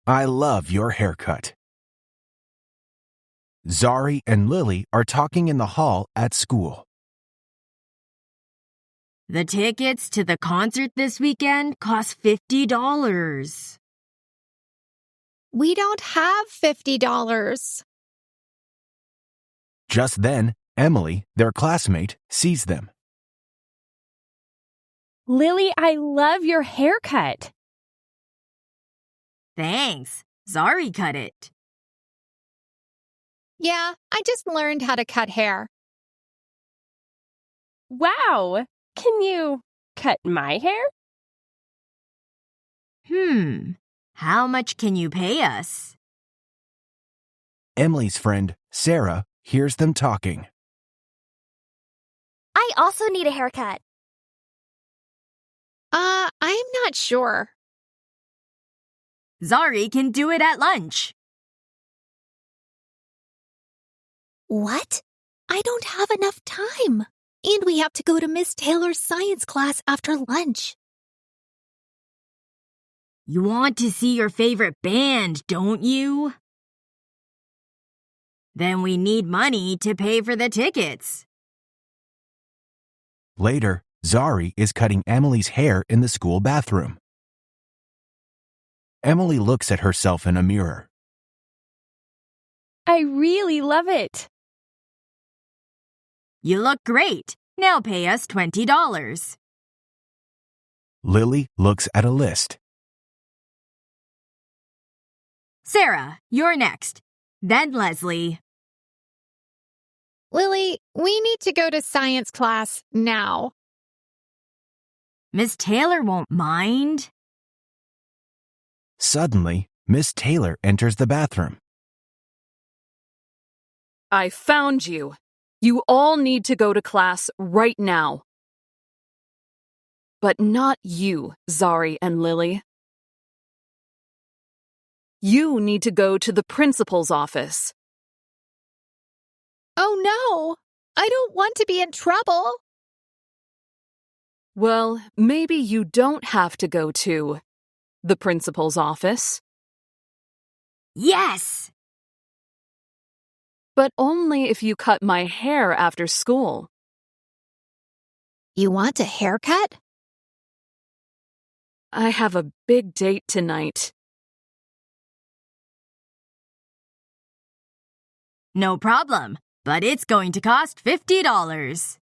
I love your haircut. Zari and Lily are talking in the hall at school. The tickets to the concert this weekend cost $50. We don't have $50. Just then, Emily, their classmate, sees them. Lily, I love your haircut. Thanks. Zari cut it. Yeah, I just learned how to cut hair. Wow! Can you cut my hair? How much can you pay us? Emily's friend, Sarah, hears them talking. I also need a haircut. I'm not sure. Zari can do it at lunch. What? I don't have enough time. And we have to go to Miss Taylor's science class after lunch. You want to see your favorite band, don't you? Then we need money to pay for the tickets. Later, Zari is cutting Emily's hair in the school bathroom. Emily looks at herself in a mirror. I really love it. You look great. Now pay us $20. Lily looks at a list. Sarah, you're next. Then Leslie. Lily, we need to go to science class now. Miss Taylor won't mind. Suddenly, Miss Taylor enters the bathroom. I found you. You all need to go to class right now. But not you, Zari and Lily. You need to go to the principal's office. Oh no! I don't want to be in trouble. Well, maybe you don't have to go to the principal's office. Yes! But only if you cut my hair after school. You want a haircut? I have a big date tonight. No problem, but it's going to cost $50.